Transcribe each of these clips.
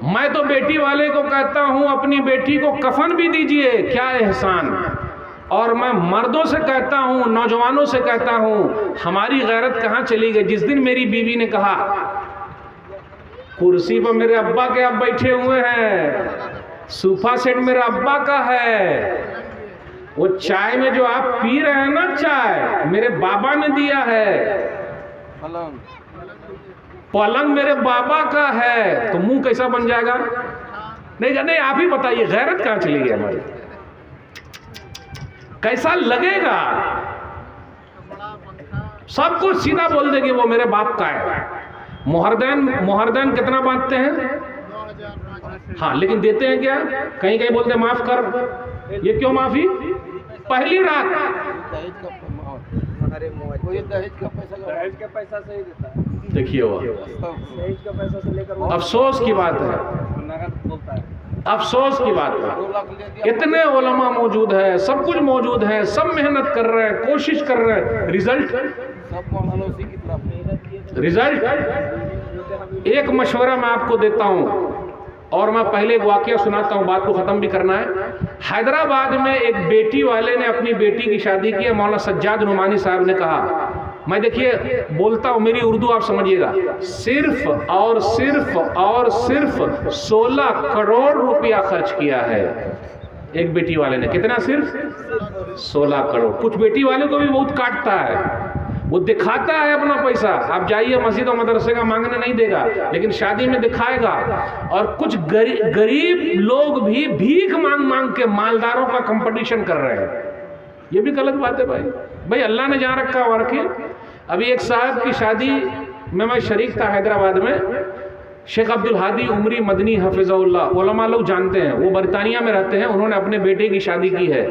मैं तो बेटी वाले को कहता हूं अपनी बेटी को कफन भी दीजिए, क्या एहसान। और मैं मर्दों से कहता हूं, नौजवानों से कहता हूं, हमारी गैरत कहां चली गई। जिस दिन मेरी बीवी ने कहा कुर्सी पर मेरे अब्बा के आप बैठे हुए हैं, सोफा सेट मेरे अब्बा का है, वो चाय में जो आप पी रहे हैं ना चाय मेरे बाबा ने दिया है, पलंग मेरे बाबा का है, तो मुंह कैसा बन जाएगा। नहीं आप ही बताइए, गैरत कहां चली गई हमारी, कैसा लगेगा। सब कुछ सीधा बोल देगी वो मेरे बाप का है। मोहरदैन कितना बांटते हैं, हाँ लेकिन देते हैं क्या, कहीं कहीं बोलते हैं माफ कर, ये क्यों माफी, पहली रात दहेज का पैसा से ही देता है। देखिए वो दहेज का पैसा से लेकर अफसोस की बात है, अफसोस की बात है। इतने उलमा मौजूद है, सब कुछ मौजूद है, सब मेहनत कर रहे हैं, कोशिश कर रहे हैं, रिजल्ट एक मशवरा मैं आपको देता हूं और मैं पहले एक वाकया सुनाता हूं, बात को खत्म भी करना है। हैदराबाद में एक बेटी वाले ने अपनी बेटी की शादी की है। मौलाना सज्जाद नुमानी साहब ने कहा, मैं देखिए बोलता हूं, मेरी उर्दू आप समझिएगा, सिर्फ और सिर्फ 16 करोड़ रुपया खर्च किया है एक बेटी वाले ने। कितना, सिर्फ 16 करोड़। कुछ बेटी वाले को भी बहुत काटता है, वो दिखाता है अपना पैसा। आप जाइए मस्जिद और मदरसे का, मांगने नहीं देगा, लेकिन शादी में दिखाएगा। और कुछ गरीब लोग भी भीख मांग के मालदारों का कंपटीशन कर रहे हैं। ये भी गलत बात है भाई अल्लाह ने जहाँ रखा वहाँ रखे। अभी एक साहब की शादी में मैं शरीक था हैदराबाद में, शेख अब्दुल हादी उमरी मदनी हफिज़हुल्लाह, उलमा लोग जानते हैं, वो बरतानिया में रहते हैं। उन्होंने अपने बेटे की शादी की है।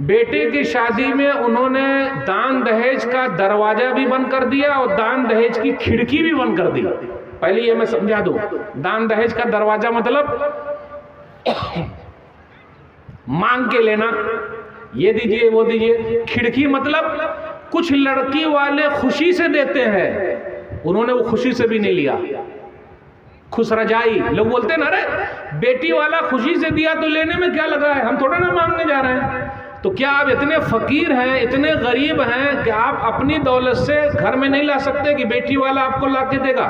बेटे की शादी में उन्होंने दान दहेज का दरवाजा भी बंद कर दिया और दान दहेज की खिड़की भी बंद कर दी। पहले ये मैं समझा दूं, दान दहेज का दरवाजा मतलब मांग के लेना, ये दीजिए वो दीजिए। खिड़की मतलब कुछ लड़की वाले खुशी से देते हैं, उन्होंने वो खुशी से भी नहीं लिया। खुश रजाई लोग बोलते हैं ना, अरे बेटी वाला खुशी से दिया तो लेने में क्या लगा है, हम थोड़ा ना मांगने जा रहे हैं। तो क्या आप इतने फकीर हैं, इतने गरीब हैं कि आप अपनी दौलत से घर में नहीं ला सकते कि बेटी वाला आपको ला के देगा।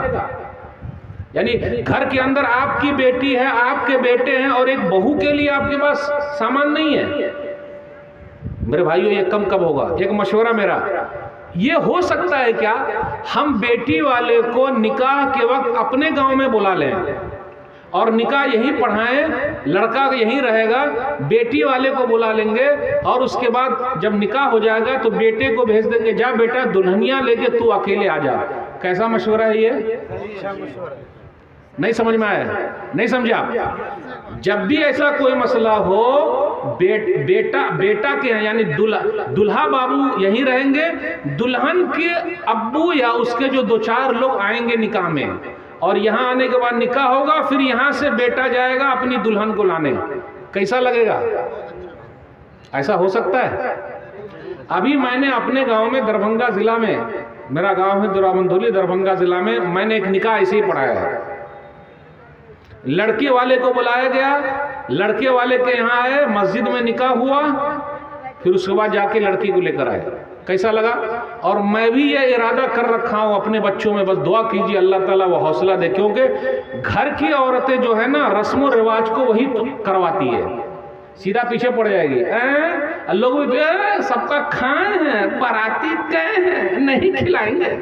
यानी घर के अंदर आपकी बेटी है, आपके बेटे हैं और एक बहू के लिए आपके पास सामान नहीं है। मेरे भाइयों ये कम कब होगा। एक मशवरा मेरा, ये हो सकता है क्या, हम बेटी वाले को निकाह के वक्त अपने गांव में बुला लें और निकाह यहीं पढ़ाएं, लड़का यहीं रहेगा, बेटी वाले को बुला लेंगे और उसके बाद जब निकाह हो जाएगा तो बेटे को भेज देंगे, जा बेटा दुल्हनिया लेके तू अकेले आ जा। कैसा मशवरा है ये, नहीं समझ में आया, नहीं समझा। जब भी ऐसा कोई मसला हो, बेटा के यानी दुल्हा बाबू यहीं रहेंगे, दुल्हन के अब्बू या उसके जो 2-4 लोग आएंगे निकाह में, और यहाँ आने के बाद निकाह होगा, फिर यहाँ से बेटा जाएगा अपनी दुल्हन को लाने। कैसा लगेगा, ऐसा हो सकता है। अभी मैंने अपने गांव में, दरभंगा जिला में, मेरा गांव है दुराबंधोली, दरभंगा जिला में, मैंने एक निकाह ऐसे ही पढ़ाया है। लड़के वाले को बुलाया गया, लड़के वाले के यहाँ आए, मस्जिद में निकाह हुआ, फिर उसके बाद जाके लड़की को लेकर आए। कैसा लगा। और मैं भी ये इरादा कर रखा हूँ अपने बच्चों में, बस दुआ कीजिए अल्लाह ताला वो हौसला दे, क्योंकि घर की औरतें जो है ना रस्म और रिवाज को वही करवाती है, सीधा पीछे पड़ जाएगी। लोग सबका खाए हैं, बाराती गए हैं, नहीं खिलाएंगे,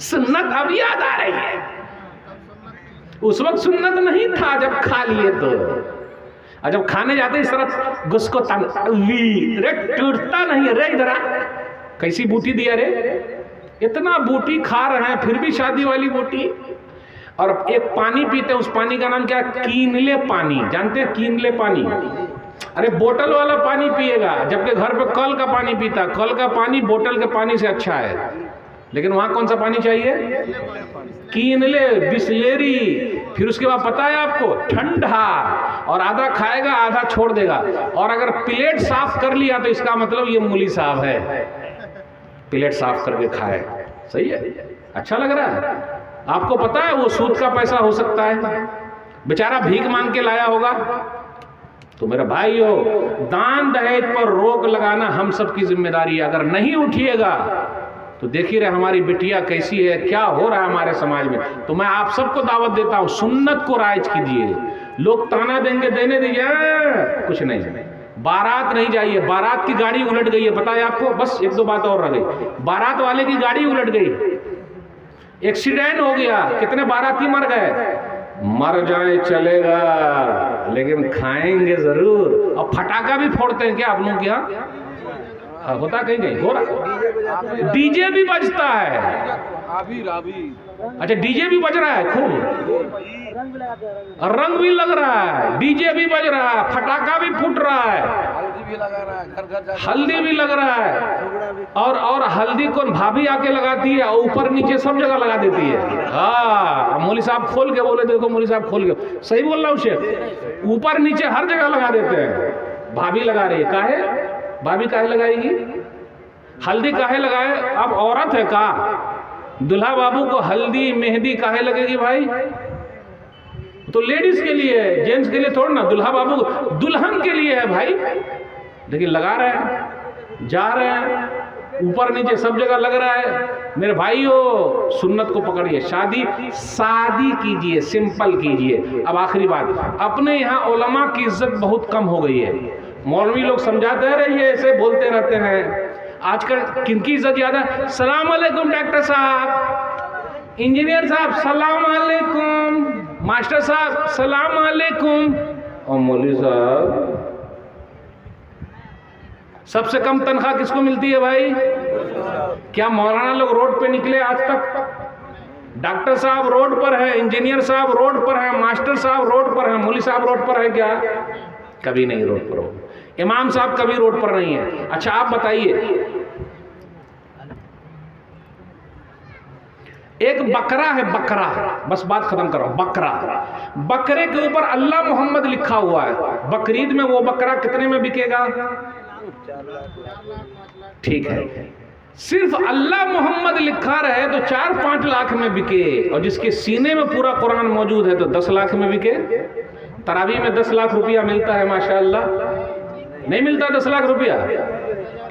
सुन्नत अब याद आ रही है। उस वक्त सुन्नत नहीं था जब खा लिए तो, और जब खाने जाते इस तरह गुस्को रे टूटता नहीं रे, इधर कैसी बूटी दिया रे, इतना बूटी खा रहे हैं फिर भी शादी वाली बूटी। और एक पानी पीते हैं, उस पानी का नाम क्या, कीनले पानी, जानते हैं कीनले पानी। अरे बोतल वाला पानी पिएगा, जबकि घर पे कल का पानी पीता। कल का पानी बोतल के पानी से अच्छा है, लेकिन वहां कौन सा पानी चाहिए, कीनले बिस्लेरी। फिर उसके बाद पता है आपको, ठंडा, और आधा खाएगा आधा छोड़ देगा। और अगर प्लेट साफ कर लिया तो इसका मतलब ये मूली साहब है, प्लेट साफ करके खाए। सही है, अच्छा लग रहा है। आपको पता है वो सूद का पैसा हो सकता है, बेचारा भीख मांग के लाया होगा। तो मेरा भाइयों, दान दहेज पर रोक लगाना हम सब की जिम्मेदारी है। अगर नहीं उठिएगा तो देखिए रहे हमारी बिटिया कैसी है, क्या हो रहा है हमारे समाज में। तो मैं आप सबको दावत देता हूं, सुन्नत को राइज कीजिए। लोग ताना देंगे, देने दीजिए, कुछ नहीं। बारात नहीं जाइए, बारात की गाड़ी उलट गई है, पता है आपको। बस एक दो बात और रह गई, बारात वाले की गाड़ी उलट गई, एक्सीडेंट हो गया, कितने बाराती मर गए। मर जाए चलेगा, लेकिन खाएंगे जरूर। और फटाका भी फोड़ते हैं क्या आप लोग क्या? होता कहीं कहीं हो रहा, डीजे भी बजता है। अच्छा, डीजे भी बज रहा है खूब, रंग भी लग रहा है, डीजे भी बज रहा है, फटाका भी फूट रहा है, हल्दी भी लगा रहा है, घर हल्दी भी लग रहा है। और हल्दी कौन भाभी आके लगाती है, ऊपर नीचे सब जगह लगा देती है। हाँ, मौली साहब खोल के बोले, देखो मौली साहब खोल के, सही बोल रहा हूँ शेख, ऊपर नीचे हर जगह लगा देते हैं। भाभी लगा रही है, काहे भाभी काहे लगाएगी? हल्दी काहे लगाए? अब औरत है का? दुल्हा बाबू को हल्दी मेहंदी काहे लगेगी भाई? तो लेडीज के लिए है, जेंट्स के लिए थोड़ा ना। दुल्हा बाबू दुल्हन के लिए है भाई, लेकिन लगा रहे हैं, जा रहे हैं, ऊपर नीचे सब जगह लग रहा है। मेरे भाइयों, सुन्नत को पकड़िए, शादी शादी कीजिए, सिंपल कीजिए। अब आखिरी बात, अपने यहाँ उलमा की इज्जत बहुत कम हो गई है। मौलवी लोग समझाते रहिए, ऐसे बोलते रहते हैं। आजकल किनकी इज्जत ज्यादा? सलाम अलैकुम डॉक्टर साहब, इंजीनियर साहब सलाम अलैकुम, मास्टर साहब सलाम अलैकुम, और मौलवी साहब। सबसे कम तनख्वाह किसको मिलती है भाई? क्या मौलाना लोग रोड पे निकले आज तक? डॉक्टर साहब रोड पर है, इंजीनियर साहब रोड पर है, मास्टर साहब रोड पर है, मौलवी साहब रोड पर है क्या? कभी नहीं रोड पर हो। इमाम साहब कभी रोड पर नहीं है। अच्छा आप बताइए, एक बकरा है, बकरा, बस बात खत्म करो, बकरा, बकरे के ऊपर अल्लाह मोहम्मद लिखा हुआ है। बकरीद में वो बकरा कितने में बिकेगा? ठीक है, सिर्फ अल्लाह मोहम्मद लिखा रहे तो 4-5 लाख में बिके, और जिसके सीने में पूरा कुरान मौजूद है तो 10 लाख में बिके। तरावी में 10 लाख रुपया मिलता है, माशाअल्लाह। नहीं मिलता 10 लाख रुपया,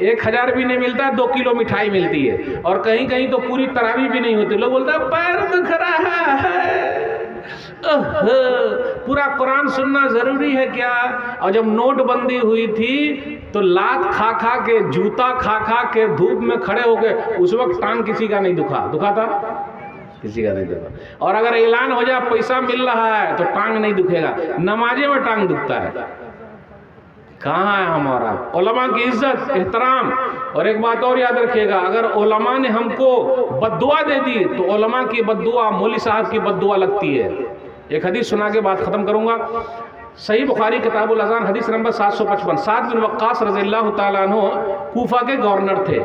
1000 भी नहीं मिलता, 2 किलो मिठाई मिलती है। और कहीं कहीं तो पूरी तरावी भी नहीं होती। लोग बोलते हैं पैर दुख रहा है, पूरा कुरान सुनना जरूरी है क्या? और जब नोटबंदी हुई थी तो लात खा खा के, जूता खा खा के धूप में खड़े हो गए, उस वक्त टांग किसी का नहीं दुखा था? किसी का नहीं दुखा। और अगर ऐलान हो जाए पैसा मिल रहा है तो टांग नहीं दुखेगा, नमाजे में टांग दुखता है। कहाँ है हमारा उलमा की इज्जत, एहतराम? और एक बात और याद रखिएगा, अगर उलमा ने हमको बद्दुआ दे दी तो उलमा की बद्दुआ मौली साहब की बद्दुआ लगती है। एक हदीस सुना के बात खत्म करूंगा। सही बुखारी किताबुल अज़ान हदीस नंबर 755। साद बिन वक्कास रज़ियल्लाहु ताला अन्हु कूफा के गवर्नर थे।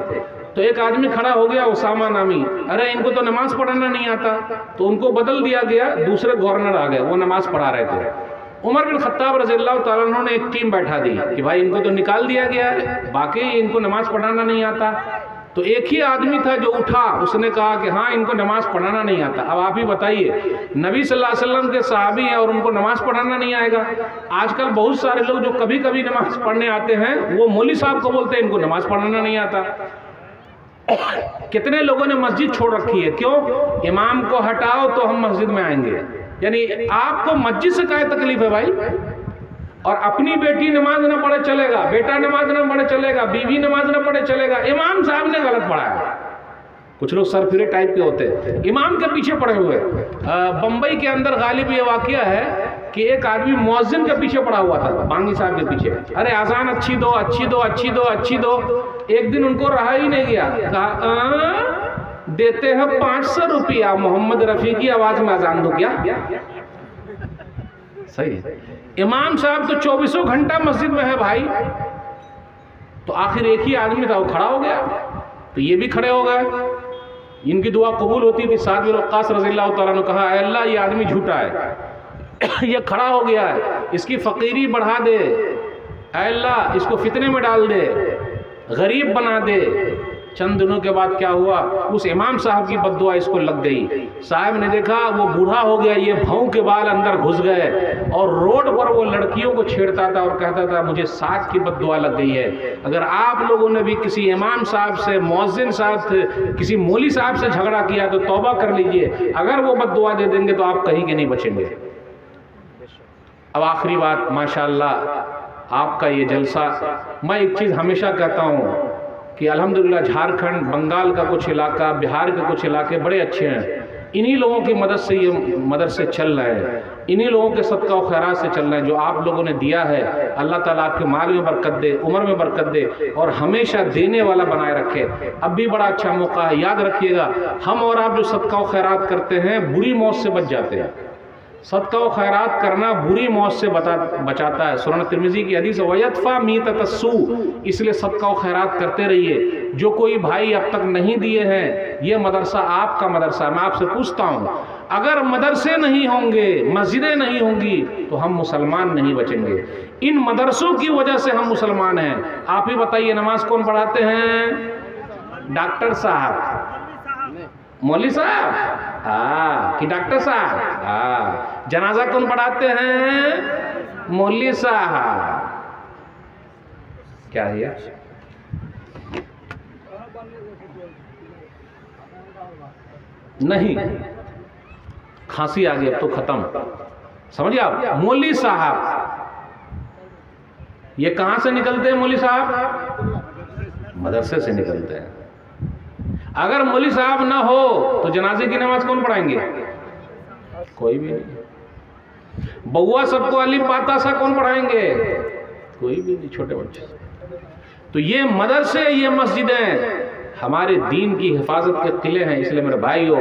तो एक आदमी खड़ा हो गया, उसामा नामी, अरे इनको तो नमाज पढ़ना नहीं आता। तो उनको बदल दिया गया, दूसरे गवर्नर आ गए, वो नमाज पढ़ा रहे थे। उमर बिन खत्ताब रज़ियल्लाहु ताला अन्हु ने एक टीम बैठा दी कि भाई इनको तो निकाल दिया गया है, बाकी इनको नमाज पढ़ाना नहीं आता। तो एक ही आदमी था जो उठा, उसने कहा कि हाँ इनको नमाज पढ़ाना नहीं आता। अब आप ही बताइए, नबी सल्लल्लाहु अलैहि वसल्लम के सहाबी हैं और उनको नमाज पढ़ाना नहीं आएगा? आजकल बहुत सारे लोग जो कभी कभी नमाज पढ़ने आते हैं वो मौलवी साहब को बोलते हैं इनको नमाज पढ़ाना नहीं आता। कितने लोगों ने मस्जिद छोड़ रखी है, क्यों? इमाम को हटाओ तो हम मस्जिद में आएंगे। यानी आपको मस्जिद से क्या तकलीफ है भाई? और अपनी बेटी नमाज न पढ़े चलेगा, बेटा नमाज न पढ़े चलेगा, बीवी नमाज न पढ़े चलेगा, इमाम साहब ने गलत पढ़ाया। कुछ लोग सरफिरे टाइप के होते हैं, इमाम के पीछे पड़े हुए। बम्बई के अंदर गालिब ये वाकया है कि एक आदमी मुअज्जिन के पीछे पड़ा हुआ था, बांगी साहब के पीछे। अरे आजान अच्छी दो, अच्छी दो, अच्छी दो, अच्छी दो। एक दिन उनको रहा ही नहीं गया, कहा देते हैं 500 रुपया, मोहम्मद रफ़ी की आवाज में अजान दो क्या? सही है। इमाम साहब तो 24 घंटा मस्जिद में है भाई। तो आखिर एक ही आदमी था, वो खड़ा हो गया, तो ये भी खड़े हो गए। इनकी दुआ कबूल होती थी। साद बिन वक्कास रज़ियल्लाहु ताला ने कहा, ऐ अल्लाह ये आदमी झूठा है, ये खड़ा हो गया है, इसकी फ़कीरी बढ़ा दे, ऐ अल्लाह इसको फितने में डाल दे, गरीब बना दे, चंद दिनों के बाद क्या हुआ, उस इमाम साहब की बद्दुआ इसको लग गई। साहब ने देखा वो बूढ़ा हो गया, ये भौं के बाल अंदर घुस गए और रोड पर वो लड़कियों को छेड़ता था और कहता था मुझे साथ की बद्दुआ लग गई है। अगर आप लोगों ने भी किसी इमाम साहब से, मुअज्जिन साहब से, किसी मौलवी साहब से झगड़ा किया तो तौबा कर लीजिए, अगर वो बद्दुआ दे देंगे तो आप कहीं के नहीं बचेंगे। अब आखिरी बात, माशाअल्लाह आपका ये जलसा, मैं एक चीज़ हमेशा कहता हूँ कि अल्हम्दुलिल्लाह झारखंड, बंगाल का कुछ इलाका, बिहार के कुछ इलाके बड़े अच्छे हैं। इन्हीं लोगों की मदद से ये मदरसे चल रहे हैं, इन्हीं लोगों के सदका और खैरात से चल रहे हैं। जो आप लोगों ने दिया है, अल्लाह ताला आपके माल में बरकत दे, उम्र में बरकत दे और हमेशा देने वाला बनाए रखे। अब भी बड़ा अच्छा मौका है, याद रखिएगा, हम और आप जो सदका और खैरात करते हैं बुरी मौत से बच जाते हैं। सदका व खैरात करना बुरी मौत से बचाता है। सुनन तिरमिज़ी की हदीस वयतफ़ा मीततस्सू, इसलिए सदका व खैरात करते रहिए। जो कोई भाई अब तक नहीं दिए हैं, ये मदरसा आपका मदरसा। मैं आपसे पूछता हूँ, अगर मदरसे नहीं होंगे, मस्जिदें नहीं होंगी तो हम मुसलमान नहीं बचेंगे। इन मदरसों की वजह से हम मुसलमान हैं। आप ही बताइए, नमाज कौन पढ़ाते हैं? डॉक्टर साहब, मौलवी साहब, हाँ, कि डॉक्टर साहब? हाँ। जनाजा कौन पढ़ाते हैं? मौलवी साहब। क्या है? नहीं, खांसी आ गई अब तो खत्म, समझिए आप। मौलवी साहब ये कहां से निकलते हैं? मौलवी साहब मदरसे से निकलते हैं। अगर मौलवी साहब ना हो तो जनाजे की नमाज कौन पढ़ाएंगे? कोई भी नहीं। बउआ सबको अलिफ बाता सा कौन पढ़ाएंगे? कोई भी नहीं, छोटे बच्चे। तो ये मदरसे, ये मस्जिदें हमारे दीन की हिफाजत के किले हैं। इसलिए मेरे भाइयों,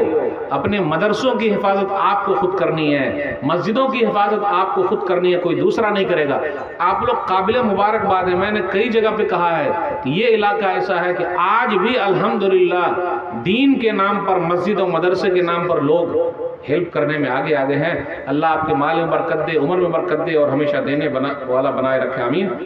अपने मदरसों की हिफाजत आपको खुद करनी है, मस्जिदों की हिफाजत आपको खुद करनी है, कोई दूसरा नहीं करेगा। आप लोग काबिल मुबारकबाद है। मैंने कई जगह पे कहा है कि ये इलाका ऐसा है कि आज भी अल्हम्दुलिल्लाह दीन के नाम पर, मस्जिद और मदरसे के नाम पर लोग हेल्प करने में आगे आगे हैं। अल्लाह आपके माल में बरकत दे, उम्र में बरकत दे और हमेशा देने वाला बनाए रखे। आमीन।